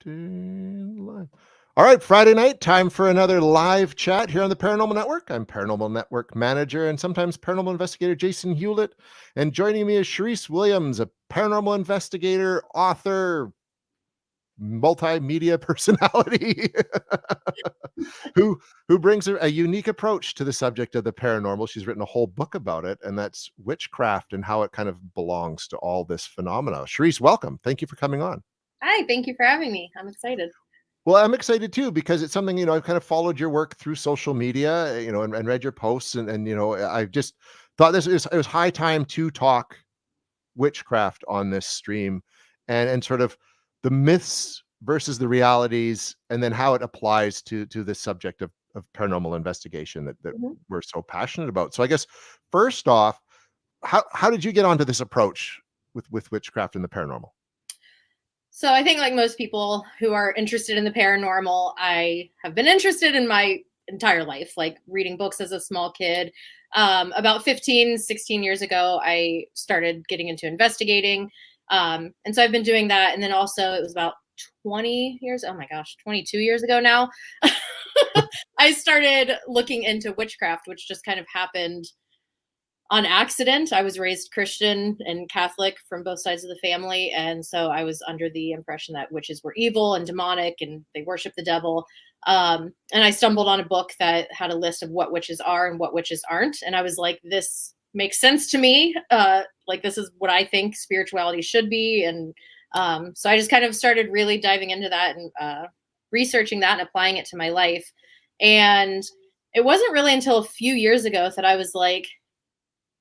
Live. All right, Friday night, time for another live chat here on the Paranormal Network. I'm Paranormal Network Manager and sometimes Paranormal Investigator Jason Hewlett. And joining me is Sharice Williams, a paranormal investigator, author, multimedia personality who brings a unique approach to the subject of the paranormal. She's written a whole book about it, and that's witchcraft and how it kind of belongs to all this phenomena. Sharice, welcome. Thank you for coming on. Hi, thank you for having me. I'm excited. Well, I'm excited too because it's something, I've kind of followed your work through social media, and read your posts and I just thought it was high time to talk witchcraft on this stream and sort of the myths versus the realities and then how it applies to the subject of paranormal investigation that we're so passionate about. So I guess first off, how did you get onto this approach with witchcraft and the paranormal? So I think like most people who are interested in the paranormal, I have been interested in my entire life, like reading books as a small kid. About 15, 16 years ago, I started getting into investigating. And so I've been doing that. And then also it was about 22 years ago now, I started looking into witchcraft, which just kind of happened on accident. I was raised Christian and Catholic from both sides of the family. And so I was under the impression that witches were evil and demonic and they worship the devil. And I stumbled on a book that had a list of what witches are and what witches aren't. And I was like, this makes sense to me. Like, this is what I think spirituality should be. And so I just kind of started really diving into that and researching that and applying it to my life. And it wasn't really until a few years ago that I was like,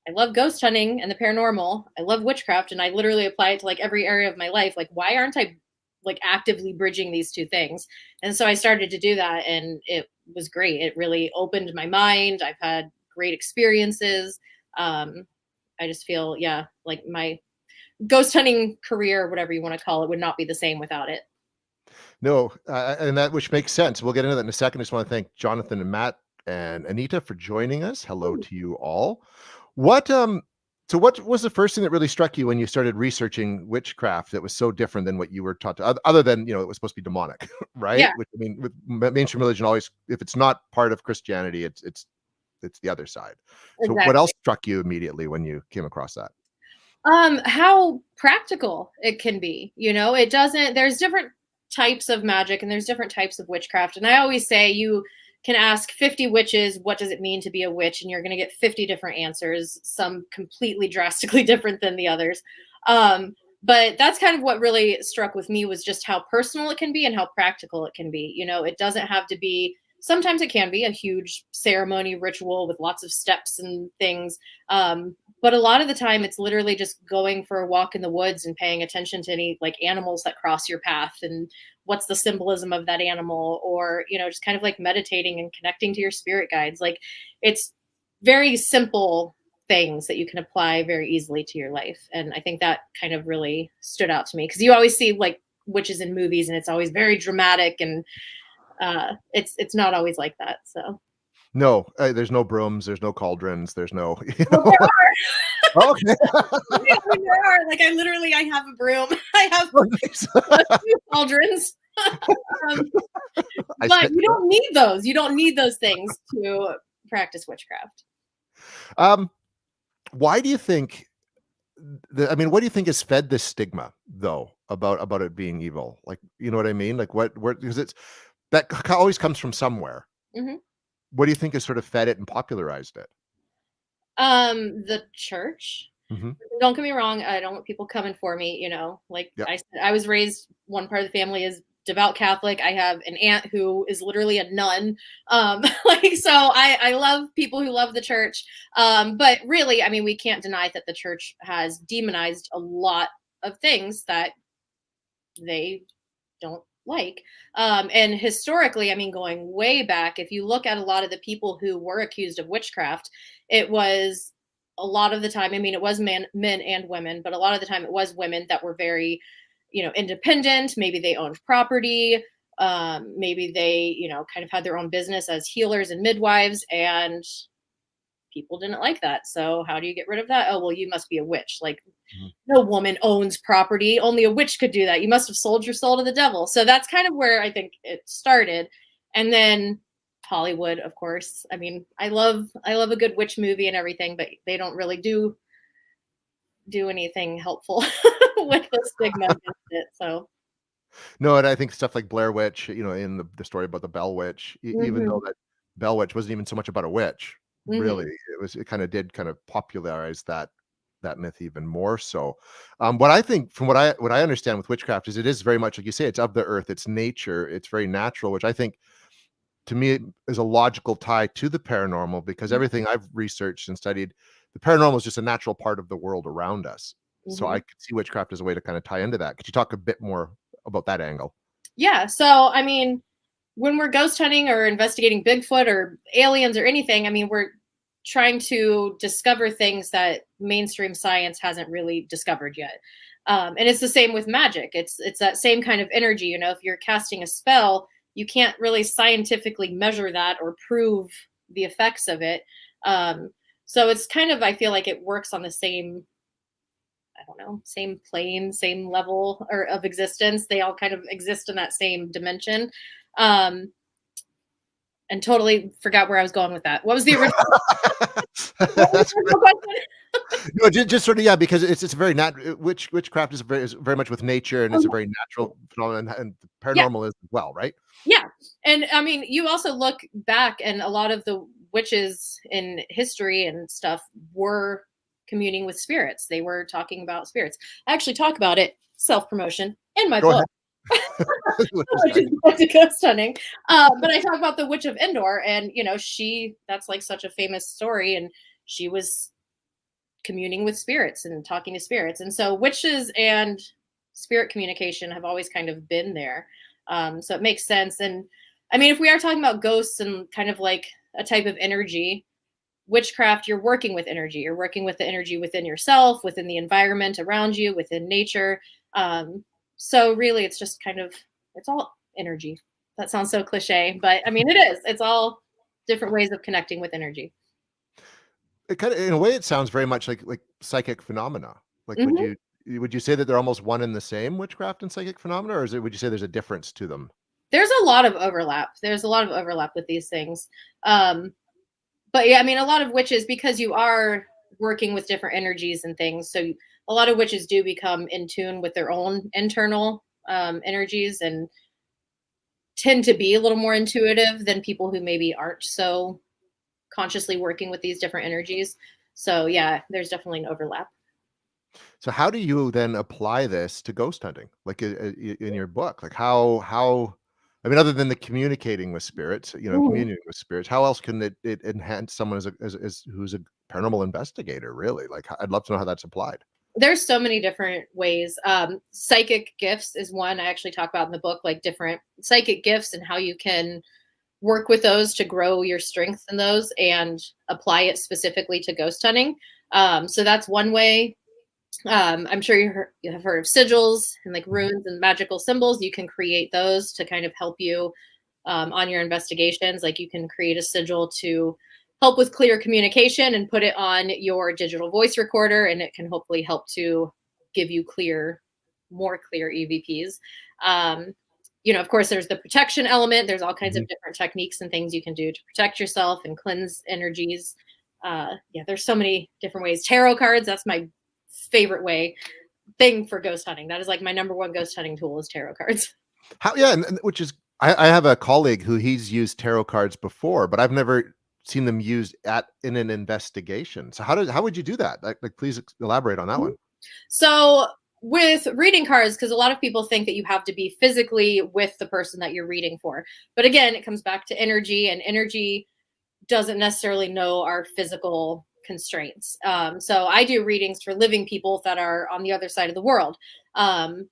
I love ghost hunting and the paranormal. I love witchcraft, and I literally apply it to like every area of my life. Like, why aren't I like actively bridging these two things? And so I started to do that, and it was great. It really opened my mind. I've had great experiences. I just feel, like my ghost hunting career, whatever you want to call it, would not be the same without it. No, and that which makes sense. We'll get into that in a second. I just want to thank Jonathan and Matt and Anita for joining us. Hello to you all. So what was the first thing that really struck you when you started researching witchcraft that was so different than what you were taught to, other than, it was supposed to be demonic, right? Yeah. Which, I mean, with mainstream religion, always, if it's not part of Christianity, it's the other side. So Exactly. what else struck you immediately when you came across that? How practical it can be. There's different types of magic and there's different types of witchcraft. And I always say you can ask 50 witches, what does it mean to be a witch? And you're going to get 50 different answers, some completely drastically different than the others. But that's kind of what really struck with me, was just how personal it can be and how practical it can be. It doesn't have to be, sometimes it can be a huge ceremony ritual with lots of steps and things. But a lot of the time it's literally just going for a walk in the woods and paying attention to any like animals that cross your path and what's the symbolism of that animal, or, just kind of like meditating and connecting to your spirit guides. Like, it's very simple things that you can apply very easily to your life. And I think that kind of really stood out to me, because you always see like witches in movies and it's always very dramatic, and it's not always like that. So No, there's no brooms, there's no cauldrons, there's no. Well, there are. Okay. There are. Like, I have a broom. I have two cauldrons. But you don't need those. You don't need those things to practice witchcraft. Why do you think? What do you think has fed this stigma, though, about it being evil? Like, you know what I mean? Like, where, because that always comes from somewhere. Mm-hmm. What do you think has sort of fed it and popularized it? The church. Mm-hmm. Don't get me wrong. I don't want people coming for me. Like, yep. I was raised, one part of the family is devout Catholic. I have an aunt who is literally a nun. So I love people who love the church. But really, we can't deny that the church has demonized a lot of things that they don't like. And historically, going way back, if you look at a lot of the people who were accused of witchcraft, it was a lot of the time, it was men and women, but a lot of the time it was women that were very, independent. Maybe they owned property. Maybe they, kind of had their own business as healers and midwives. And people didn't like that. So how do you get rid of that? Oh, well, you must be a witch. Like, Mhm. no woman owns property. Only a witch could do that. You must have sold your soul to the devil. So that's kind of where I think it started. And then Hollywood, of course. I mean, I love a good witch movie and everything, but they don't really do anything helpful with the stigma against it. So No, and I think stuff like Blair Witch, in the story about the Bell Witch, even though mhm, that Bell Witch wasn't even so much about a witch, really, mhm, it kinda did kind of popularize that myth even more so. What I think from what I understand with witchcraft is it is very much like you say, it's of the earth, it's nature, it's very natural, which I think to me is a logical tie to the paranormal because mhm, everything I've researched and studied, the paranormal is just a natural part of the world around us. So I mhm. could see witchcraft as a way to kind of tie into that. Could you talk a bit more about that angle? Yeah. So I mean, when we're ghost hunting or investigating Bigfoot or aliens or anything, I mean, we're trying to discover things that mainstream science hasn't really discovered yet. And it's the same with magic. It's that same kind of energy. You know, if you're casting a spell, you can't really scientifically measure that or prove the effects of it. Um, so it's kind of, I feel like it works on the same, I don't know, same plane, same level or of existence. They all kind of exist in that same dimension. Um, and totally forgot where I was going with that. What was That's the great. original question? No, just sort of, yeah, because it's very witchcraft is very much with nature, and Oh, it's a yeah. very natural phenomenon, and Yeah, paranormal is as well, right? yeah. And I mean, you also look back, and a lot of the witches in history and stuff were communing with spirits. They were talking about spirits. I actually talk about it, self promotion, in my Go book, ahead. Which is which great. is Guide to Ghost Hunting. But I talk about the Witch of Endor, and that's like such a famous story, and she was communing with spirits and talking to spirits. And so witches and spirit communication have always kind of been there. So it makes sense. And I mean, if we are talking about ghosts and kind of like a type of energy, witchcraft, you're working with energy. You're working with the energy within yourself, within the environment around you, within nature. So really, it's just kind of, it's all energy. That sounds so cliche, but I mean, it is. It's all different ways of connecting with energy. It kinda in a way, it sounds very much like psychic phenomena. Like, Mhm. would you say that they're almost one and the same, witchcraft and psychic phenomena, or would you say there's a difference to them? There's a lot of overlap. There's a lot of overlap with these things. Um, but yeah, I mean, a lot of witches, because you are working with different energies and things, so a lot of witches do become in tune with their own internal energies and tend to be a little more intuitive than people who maybe aren't so consciously working with these different energies. So yeah, there's definitely an overlap. So how do you then apply this to ghost hunting? Like, in your book? Like, how I mean, other than the communicating with spirits, Mhm. communion with spirits, how else can it enhance someone as who's a paranormal investigator, really? Like, I'd love to know how that's applied. There's so many different ways. Psychic gifts is one I actually talk about in the book, like different psychic gifts and how you can work with those to grow your strength in those and apply it specifically to ghost hunting. So that's one way. I'm sure you have heard of sigils and like Mhm. runes and magical symbols. You can create those to kind of help you on your investigations. Like you can create a sigil to help with clear communication and put it on your digital voice recorder, and it can hopefully help to give you more clear EVPs. Um, of course, there's the protection element. There's all kinds of Mhm. different techniques and things you can do to protect yourself and cleanse energies. Yeah, there's so many different ways. Tarot cards, that's my favorite thing for ghost hunting. That is like my number one ghost hunting tool is tarot cards. How Yeah, and which is I have a colleague who he's used tarot cards before, but I've never seen them used in an investigation. So how would you do that? Like please elaborate on that one. So with reading cards, because a lot of people think that you have to be physically with the person that you're reading for. But again, it comes back to energy, and energy doesn't necessarily know our physical constraints. So I do readings for living people that are on the other side of the world. Um,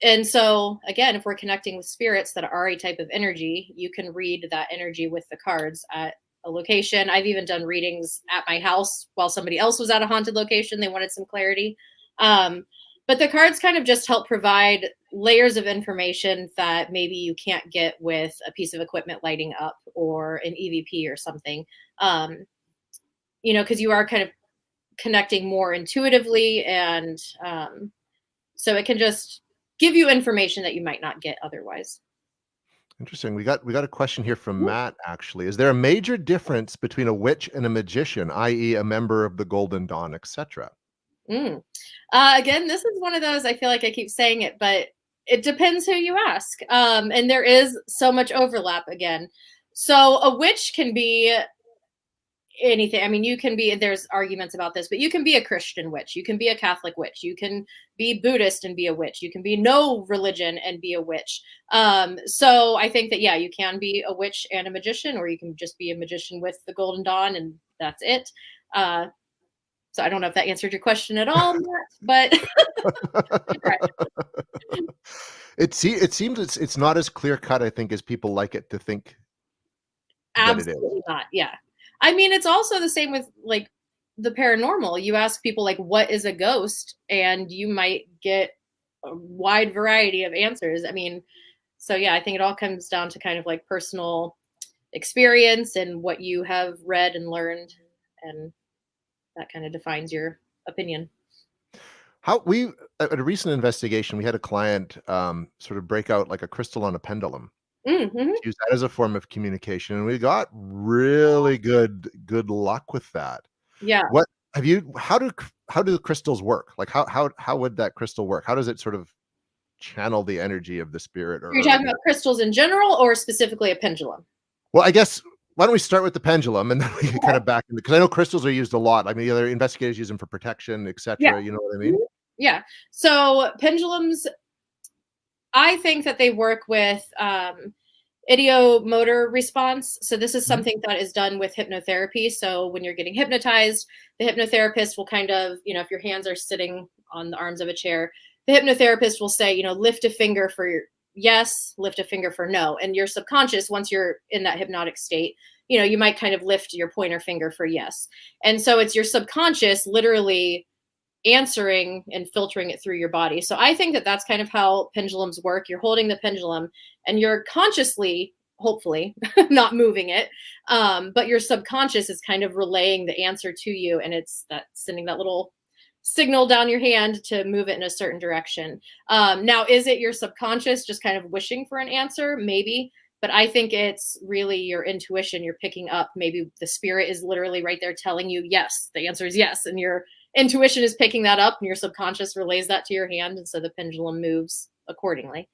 and so again, if we're connecting with spirits that are a type of energy, you can read that energy with the cards at a location. I've even done readings at my house while somebody else was at a haunted location. They wanted some clarity. um, but the cards kind of just help provide layers of information that maybe you can't get with a piece of equipment lighting up or an EVP or something. um, because you are kind of connecting more intuitively, and so it can just give you information that you might not get otherwise. Interesting. We got a question here from Matt, actually. Is there a major difference between a witch and a magician, i.e., a member of the Golden Dawn, etc.? Mm. Again, this is one of those, I feel like I keep saying it, but it depends who you ask. And there is so much overlap again. So a witch can be anything. I mean, you can be, there's arguments about this, but you can be a Christian witch, you can be a Catholic witch, you can be Buddhist and be a witch, you can be no religion and be a witch. So I think that, yeah, you can be a witch and a magician, or you can just be a magician with the Golden Dawn and that's it. uh so I don't know if that answered your question at all, Matt, but It seems it's not as clear cut, I think, as people like it to think that it is. absolutely not. Yeah. I mean, it's also the same with like the paranormal. You ask people like, what is a ghost? And you might get a wide variety of answers. I mean, so yeah, I think it all comes down to kind of like personal experience and what you have read and learned. And that kind of defines your opinion. How we At a recent investigation, we had a client sort of break out like a crystal on a pendulum, Mm-hmm. use that as a form of communication, and we got really good luck with that. Yeah. What have you how do the crystals work? Like how would that crystal work? How does it sort of channel the energy of the spirit You're or talking you know about crystals in general or specifically a pendulum? well, I guess why don't we start with the pendulum and then we can kind of back into because I know crystals are used a lot. I mean, the other investigators use them for protection, Yeah. etc. You know what I mean? Mhm. Yeah. So pendulums, I think that they work with ideomotor response. So this is Mhm. something that is done with hypnotherapy. So when you're getting hypnotized, the hypnotherapist will kind of, if your hands are sitting on the arms of a chair, the hypnotherapist will say, lift a finger for your yes, lift a finger for no. And your subconscious, once you're in that hypnotic state, you might kind of lift your pointer finger for yes. And so it's your subconscious literally answering and filtering it through your body. So I think that that's kind of how pendulums work. You're holding the pendulum and you're consciously, hopefully, not moving it, but your subconscious is kind of relaying the answer to you, and it's that sending that little signal down your hand to move it in a certain direction. Now, is it your subconscious just kind of wishing for an answer? Maybe. But I think it's really your intuition. You're picking up. Maybe the spirit is literally right there telling you, yes, the answer is yes. And your intuition is picking that up and your subconscious relays that to your hand. And so the pendulum moves accordingly.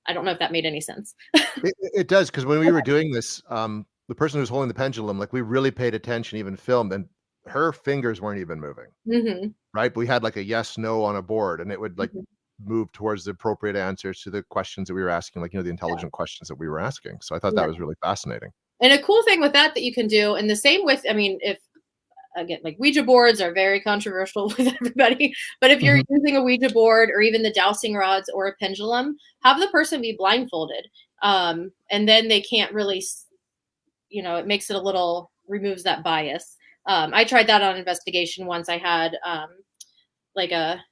I don't know if that made any sense. It does because when we were doing this, the person who was holding the pendulum, like we really paid attention, even filmed, and her fingers weren't even moving. Hmm. Right? But we had like a yes, no on a board, and it would like Hmm. move towards the appropriate answers to the questions that we were asking, like, the intelligent questions that we were asking. So I thought that Yeah. was really fascinating. And a cool thing with that you can do, and the same with, I mean, if again, like Ouija boards are very controversial with everybody, but if you're Mhm. using a Ouija board or even the dowsing rods or a pendulum, have the person be blindfolded. And then they can't really, it makes it a little, removes that bias. I tried that on investigation once. I had like a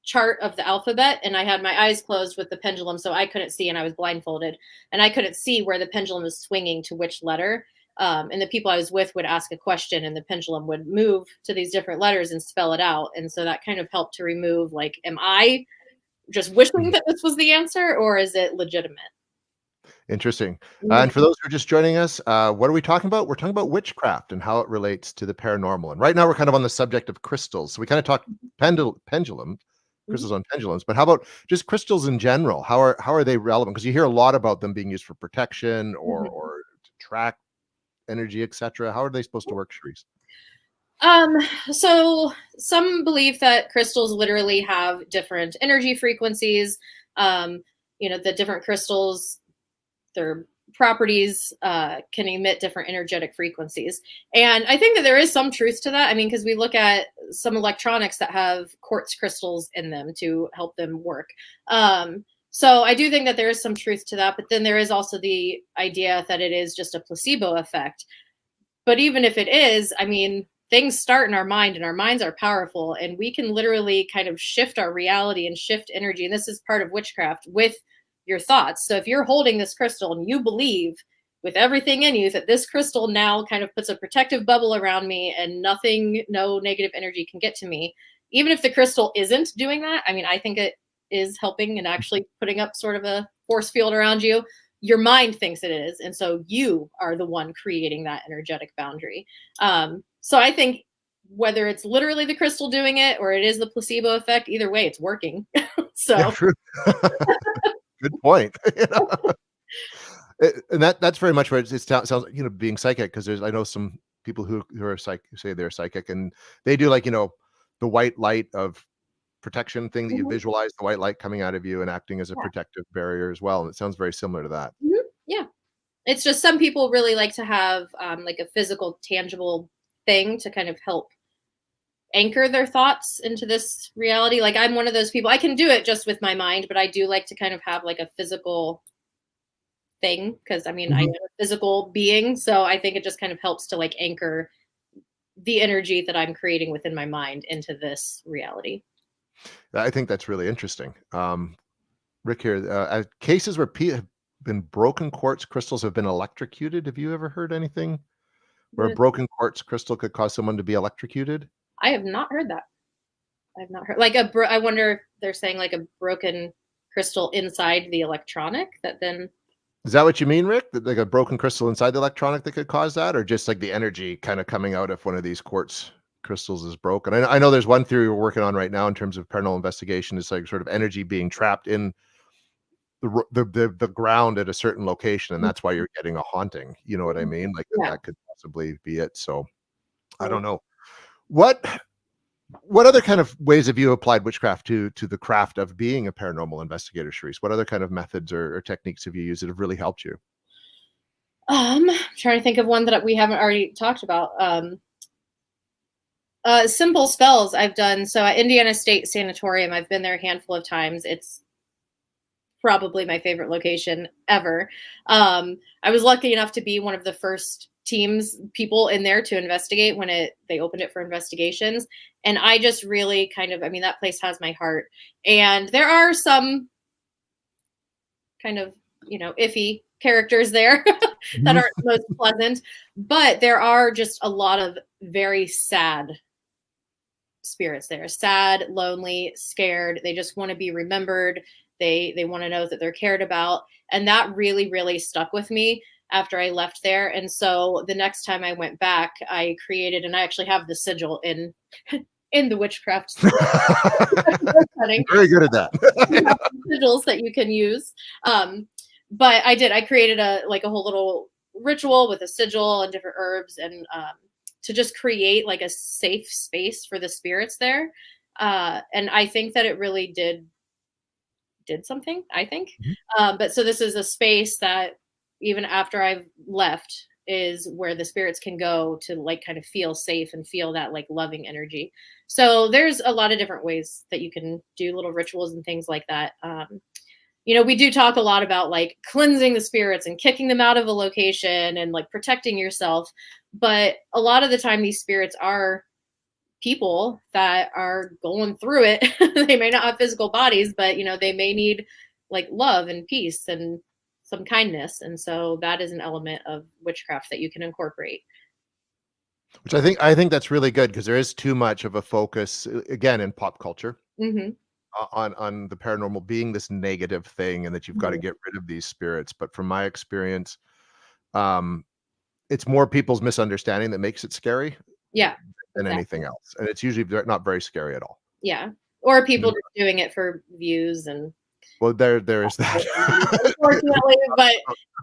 chart of the alphabet and I had my eyes closed with the pendulum so I couldn't see, and I was blindfolded and I couldn't see where the pendulum was swinging to which letter. And the people I was with would ask a question and the pendulum would move to these different letters and spell it out. And so that kind of helped to remove, like, am I just wishing Mhm. that this was the answer or is it legitimate? Interesting. Mhm. And for those who are just joining us, what are we talking about? We're talking about witchcraft and how it relates to the paranormal. And right now we're kind of on the subject of crystals. So we kind of talked pendulum, Mhm. crystals on pendulums, but how about just crystals in general? How are they relevant? Because you hear a lot about them being used for protection Mhm. or to track energy, etc. How are they supposed to work, Sharice? Um, so some believe that crystals literally have different energy frequencies. Um, the different crystals, their properties can emit different energetic frequencies. And I think that there is some truth to that. I mean, because we look at some electronics that have quartz crystals in them to help them work. So I do think that there is some truth to that. But then there is also the idea that it is just a placebo effect. But even if it is, I mean, things start in our mind and our minds are powerful and we can literally kind of shift our reality and shift energy. And this is part of witchcraft with your thoughts. So if you're holding this crystal and you believe with everything in you, that this crystal now kind of puts a protective bubble around me and nothing, no negative energy can get to me. Even if the crystal isn't doing that, I mean, I think it is helping and actually putting up sort of a force field around you. Your mind thinks it is. And so you are the one creating that energetic boundary. So I think whether it's literally the crystal doing it or it is the placebo effect, either way, it's working. Yeah, So, true. Good point. And that's very much what it sounds like, being psychic, because there's I know some people who are who say they're psychic, and they do, like, the white light of protection thing that you mhm, visualize, the white light coming out of you and acting as a yeah. protective barrier as well, and it sounds very similar to that. Yeah. It's just some people really like to have like a physical, tangible thing to kind of help anchor their thoughts into this reality. Like I'm one of those people. I can do it just with my mind, but I do like to kind of have like a physical thing because I mean I am Mhm. a physical being, so I think it just kind of helps to like anchor the energy that I'm creating within my mind into this reality. I think that's really interesting. Rick here, cases where have been broken quartz crystals have been electrocuted. Have you ever heard anything where a But broken quartz crystal could cause someone to be electrocuted? I have not heard that. I've not heard like I wonder if they're saying like a broken crystal inside the electronic that then. Is that what you mean, Rick? That, like, a broken crystal inside the electronic that could cause that, or just like the energy kind of coming out if one of these quartz crystals is broken? I know there's one theory we're working on right now in terms of paranormal investigation. It's like sort of energy being trapped in the ground at a certain location, and that's why you're getting a haunting. You know what I mean? Like Yeah. that could possibly be it. So I So, don't know. What what other kind of ways have you applied witchcraft to the craft of being a paranormal investigator, Sharice? What other kind of methods or techniques have you used that have really helped you? trying to think of one that we haven't already talked about. Simple spells I've done. So at Indiana State Sanatorium, I've been there a handful of times. It's probably my favorite location ever. I was lucky enough to be one of the first teams people in there to investigate when they opened it for investigations, and I just really kind of, I mean, that place has my heart. And there are some kind of, iffy characters there that Mhm. aren't the most pleasant, but there are just a lot of very sad spirits there. Sad, lonely, scared. They just want to be remembered. They want to know that they're cared about. And that really, really stuck with me after I left there. And so the next time I went back, I created, and I actually have the sigil in the witchcraft setting. You're very good at You that. have sigils that you can use. But I created a whole little ritual with a sigil and different herbs and to just create like a safe space for the spirits there. And I think that it really did something, I think. Mhm. But so this is a space that even after I've left is where the spirits can go to like kind of feel safe and feel that like loving energy. So there's a lot of different ways that you can do little rituals and things like that. We do talk a lot about like cleansing the spirits and kicking them out of a location and like protecting yourself. But a lot of the time, these spirits are people that are going through it. They may not have physical bodies, but they may need like love and peace and some kindness. And so that is an element of witchcraft that you can incorporate. Which I think that's really good, because there is too much of a focus, again, in pop culture, Hmm. on the paranormal being this negative thing, and that you've got to Hmm. get rid of these spirits. But from my experience, um, it's more people's misunderstanding that makes it scary Yeah, than anything exactly. else, and it's usually not very scary at all. Yeah. Or You people know? just doing it for views and Well, there is that. unfortunately, but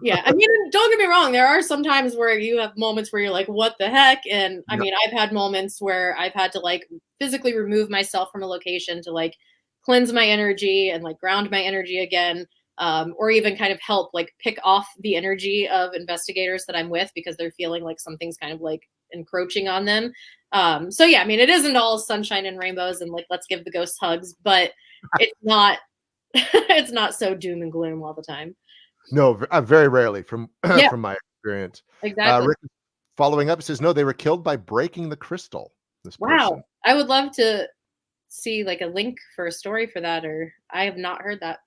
yeah, I mean, don't get me wrong, there are some times where you have moments where you're like, "What the heck?" And I Yep. mean, I've had moments where I've had to like physically remove myself from a location to like cleanse my energy and like ground my energy again, or even kind of help like pick off the energy of investigators that I'm with because they're feeling like something's kind of like encroaching on them. So yeah, I mean, it isn't all sunshine and rainbows and like let's give the ghosts hugs, but it's not it's not so doom and gloom all the time. No, very rarely from Yeah, from my experience. exactly. Rick, following up, says, "No, they were killed by breaking the crystal," this person. Wow. I would love to see like a link for a story for that, or I have not heard that.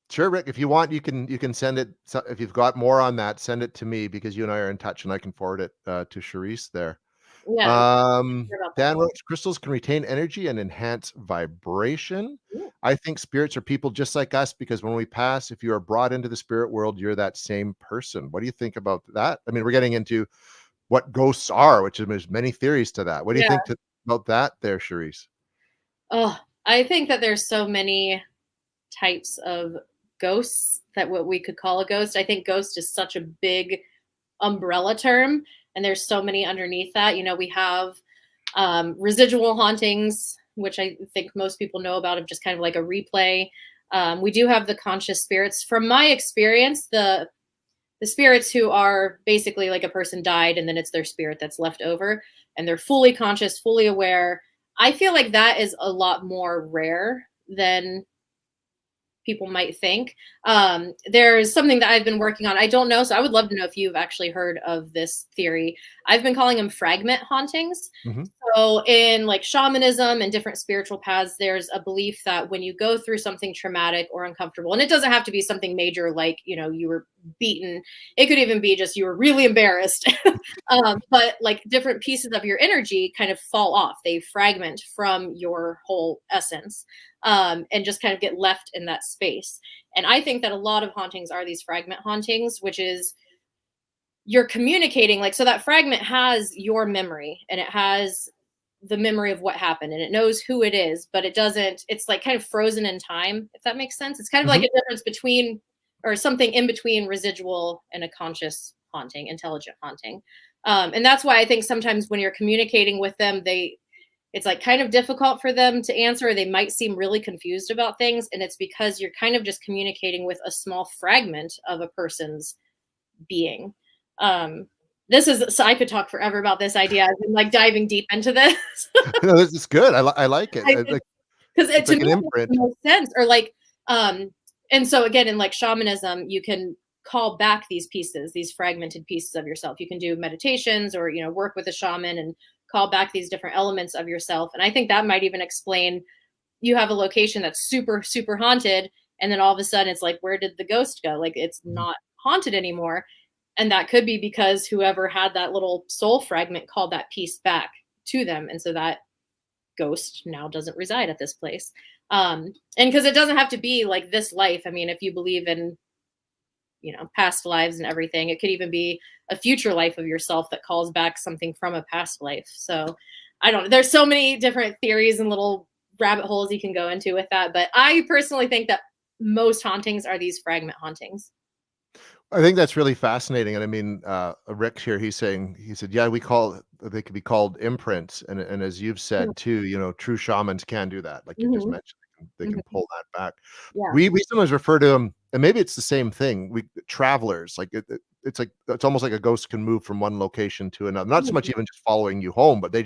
Sure, Rick, if you want, you can send it, so if you've got more on that, send it to me because you and I are in touch and I can forward it, to Charisse there. Yeah, I'm sure about that. Dan wrote, crystals can retain energy and enhance vibration. Ooh, I think spirits are people just like us because when we pass, if you are brought into the spirit world, you're that same person. What do you think about that? I mean, we're getting into what ghosts are, which is there's many theories to that. What do you yeah. think about that there, Charisse? Oh, I think that there's so many types of ghosts that what we could call a ghost. I think ghost is such a big umbrella term, and there's so many underneath that. You know, we have residual hauntings, which I think most people know about, of just kind of like a replay. We do have the conscious spirits. From my experience, the spirits who are basically like a person died and then it's their spirit that's left over and they're fully conscious, fully aware. I feel like that is a lot more rare than people might think. There's something that I've been working on. I don't know, so I would love to know if you've actually heard of this theory. I've been calling them fragment hauntings. Mhm. So in like shamanism and different spiritual paths, there's a belief that when you go through something traumatic or uncomfortable, and it doesn't have to be something major like, you know, you were beaten. It could even be just you were really embarrassed. But like different pieces of your energy kind of fall off. They fragment from your whole essence, and just kind of get left in that space. And I think that a lot of hauntings are these fragment hauntings, which is you're communicating like, so that fragment has your memory and it has the memory of what happened and it knows who it is, but it doesn't, it's like kind of frozen in time, if that makes sense. It's kind of like Mhm. a difference between, or something in between residual and a conscious haunting, intelligent haunting. And that's why I think sometimes when you're communicating with them, it's like kind of difficult for them to answer. They might seem really confused about things. And it's because you're kind of just communicating with a small fragment of a person's being. Um, this is, so I could talk forever about this idea. I've been like diving deep into this. No, this is good. I like it. Because Like, it, it's to like me, an it makes the imprint. most sense. Or like, and so again, in like shamanism, you can call back these pieces, these fragmented pieces of yourself. You can do meditations or, you know, work with a shaman and call back these different elements of yourself. And I think that might even explain, you have a location that's super, super haunted. And then all of a sudden it's like, where did the ghost go? Like it's Mhm. not haunted anymore. And that could be because whoever had that little soul fragment called that piece back to them. And so that ghost now doesn't reside at this place. And because it doesn't have to be like this life. I mean, if you believe in, you know, past lives and everything, it could even be a future life of yourself that calls back something from a past life. So I don't know. There's so many different theories and little rabbit holes you can go into with that. But I personally think that most hauntings are these fragment hauntings. I think that's really fascinating, and I mean, Rick here, he said, "Yeah, they could be called imprints," and as you've said too, you know, true shamans can do that, like you just Mm-hmm. mentioned, they can Hmm. pull that back. Yeah. We sometimes refer to them, and maybe it's the same thing, we travelers, like, it's like it's almost like a ghost can move from one location to another, not so much Mhm. even just following you home, but they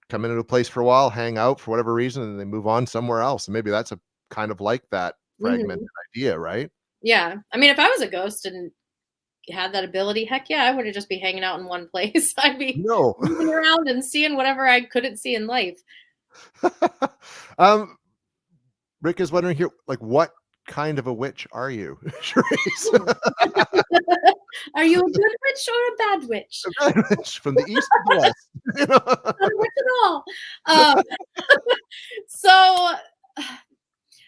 come into a place for a while, hang out for whatever reason, and they move on somewhere else, and maybe that's a kind of like that fragmented Mhm. idea, right? Yeah. I mean, if I was a ghost and had that ability, heck yeah, I wouldn't just be hanging out in one place. I'd be No. moving around and seeing whatever I couldn't see in life. Um, Rick is wondering here, like, what kind of a witch are you? Hmm. Charisse. Are you a good witch or a bad witch? A red witch from the east to the west. You Not know? a witch at all. Um, so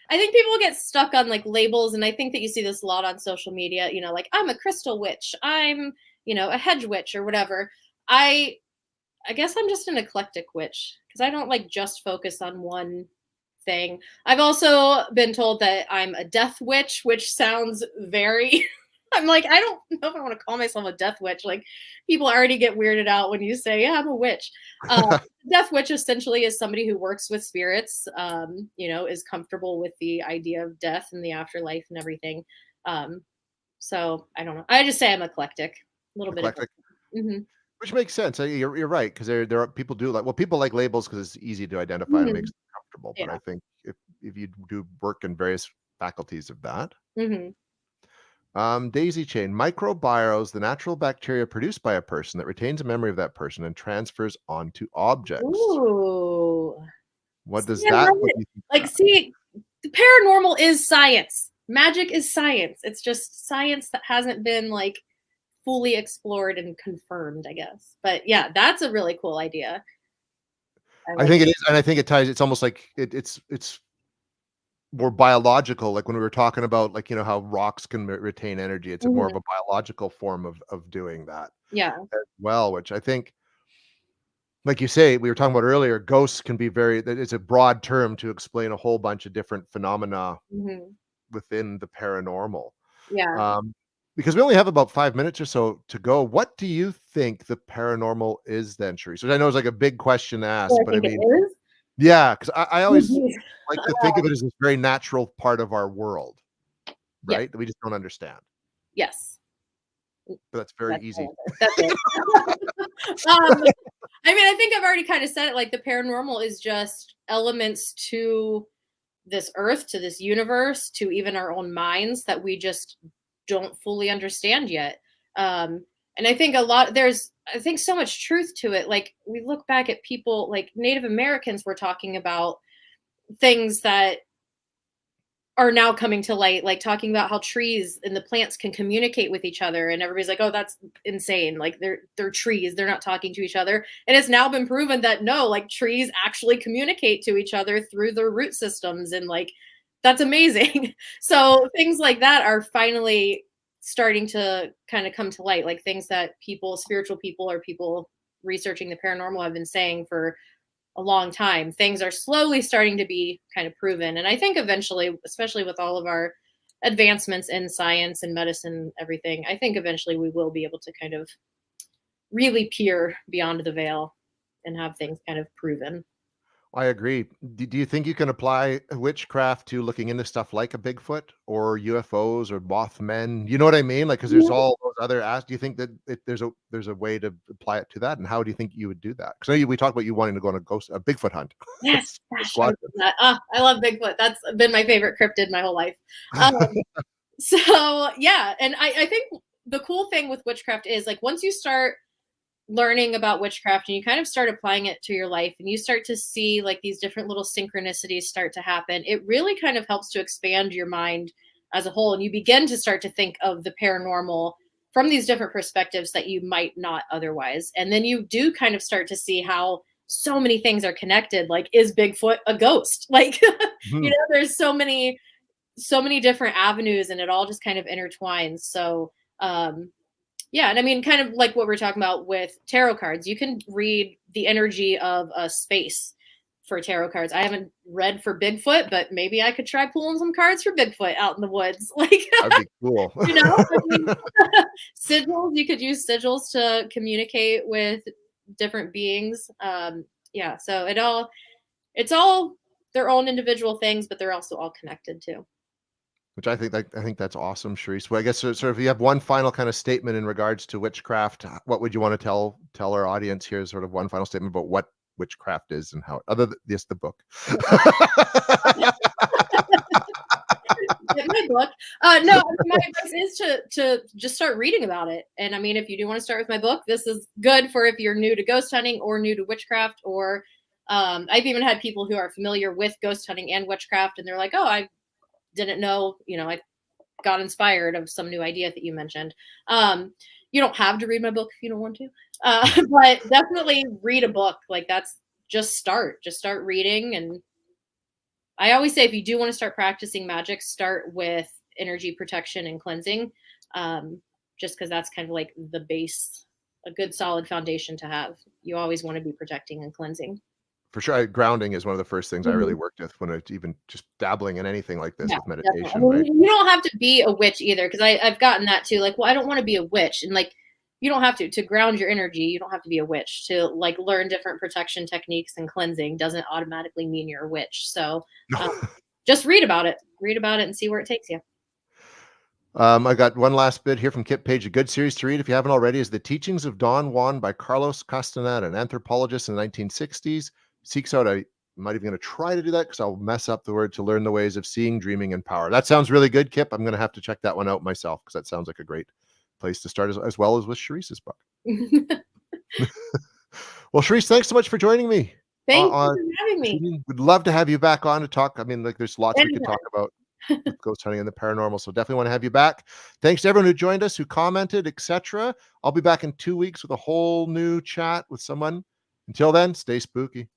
I think people get stuck on like labels, and I think that you see this a lot on social media. You know, like I'm a crystal witch, I'm, you know, a hedge witch or whatever. I I guess I'm just an eclectic witch because I don't like just focus on one thing. I've also been told that I'm a death witch, which sounds very I'm like, I don't know if I want to call myself a death witch. Like people already get weirded out when you say, yeah, I'm a witch. Death witch essentially is somebody who works with spirits, you know, is comfortable with the idea of death and the afterlife and everything. Um, so I don't know. I just say I'm eclectic, a little bit of Eclectic, everything. which makes sense. You're right, 'cause there are people do like, well, people like labels because it's easy to identify and it Hmm. makes them comfortable, but I Yeah. think if you do work in various faculties of that. Hmm. Daisy chain, microbiomes, the natural bacteria produced by a person that retains a memory of that person and transfers onto objects. Ooh. What See, does I that love what it. do you think of Like, that? see, the paranormal is science. magic is science. It's just science that hasn't been like fully explored and confirmed, I guess. But yeah, that's a really cool idea. I I like think it is, and I think it ties, it's almost like it's more biological, like when we were talking about, like, how rocks can retain energy, it's more of Mhm. a biological form of doing that Yeah. as well, which I think, like you say, we were talking about earlier, ghosts can be very, that is a broad term to explain a whole bunch of different phenomena Mhm. within the paranormal. Yeah. Um, because we only have about 5 minutes or so to go, what do you think the paranormal is then, Sharice? Which I know is like a big question to ask, What I but I think it mean, is? yeah, because I Oh, always geez. like to think of it as this very natural part of our world, Yes. right? That we just don't understand, Yes. but that's very That's my easy. answer. That's it. Um, I mean, I think I've already kind of said it. Like the paranormal is just elements to this earth, to this universe, to even our own minds that we just don't fully understand yet. And I think there's, I think so much truth to it. Like we look back at people like Native Americans were talking about things that are now coming to light, like talking about how trees and the plants can communicate with each other, and everybody's like, "Oh, that's insane! Like they're trees, they're not talking to each other." And it's now been proven that no, like trees actually communicate to each other through their root systems, and like that's amazing. So things like that are finally starting to kind of come to light, like things that people, spiritual people, or people researching the paranormal have been saying for a long time. Things are slowly starting to be kind of proven. And I think eventually, especially with all of our advancements in science and medicine, everything, I think eventually we will be able to kind of really peer beyond the veil and have things kind of proven. I agree. Do you think you can apply witchcraft to looking into stuff like a Bigfoot or UFOs or Mothmen? You know what I mean? Like, because there's Mhm. all those other as do you think that there's a way to apply it to that, and how do you think you would do that? Because we talked about you wanting to go on a Bigfoot hunt. Yes, gosh, I love Squatch that. I love Bigfoot. That's been my favorite cryptid my whole life. Um, so yeah, and I think the cool thing with witchcraft is like once you start learning about witchcraft and you kind of start applying it to your life and you start to see like these different little synchronicities start to happen, it really kind of helps to expand your mind as a whole, and you begin to start to think of the paranormal from these different perspectives that you might not otherwise. And then you do kind of start to see how so many things are connected. Like, is Bigfoot a ghost? Like, Mhm. there's so many different avenues and it all just kind of intertwines. So yeah, and I mean, kind of like what we're talking about with tarot cards, you can read the energy of a space for tarot cards. I haven't read for Bigfoot, but maybe I could try pulling some cards for Bigfoot out in the woods. Like, That'd be cool. I mean, sigils, you could use sigils to communicate with different beings. Yeah, so it's all their own individual things, but they're also all connected too. Which I think that's awesome, Sharice. Well, I guess sort of if you have one final kind of statement in regards to witchcraft, what would you want to tell our audience here? Sort of one final statement about what witchcraft is and how, other than yes, the book. Get my book. No, I mean, my advice is to just start reading about it. And I mean, if you do want to start with my book, this is good for if you're new to ghost hunting or new to witchcraft. Or I've even had people who are familiar with ghost hunting and witchcraft, and they're like, "Oh, I didn't know." I got inspired of some new idea that you mentioned. You don't have to read my book if you don't want to, but definitely read a book. Like that's just start reading. And I always say if you do want to start practicing magic, start with energy protection and cleansing, just because that's kind of like the base, a good solid foundation to have. You always want to be protecting and cleansing. For sure, grounding is one of the first things I really Mhm. worked with when I even just dabbling in anything like this Yeah, with definitely. I meditation, right? mean, you don't have to be a witch either, because I've gotten that too. Like, well, I don't want to be a witch, and like, you don't have to ground your energy. You don't have to be a witch to like learn different protection techniques, and cleansing doesn't automatically mean you're a witch. So, um, just read about it, and see where it takes you. I got one last bit here from Kip Page. A good series to read, if you haven't already, is The Teachings of Don Juan by Carlos Castaneda, an anthropologist in the 1960s. Seeks out I'm not even going to try to do that because I'll mess up the word, to learn the ways of seeing, dreaming, and power. That sounds really good, Kip. I'm going to have to check that one out myself because that sounds like a great place to start, as well as with Sharice's book. Well, Sharice, thanks so much for joining me. Thank you On for having this me. evening. Would love to have you back on to talk. I mean, like, there's lots we could talk Anytime. about. with ghost hunting and the paranormal. So definitely want to have you back. Thanks to everyone who joined us, who commented, etc. I'll be back in 2 weeks with a whole new chat with someone. Until then, stay spooky.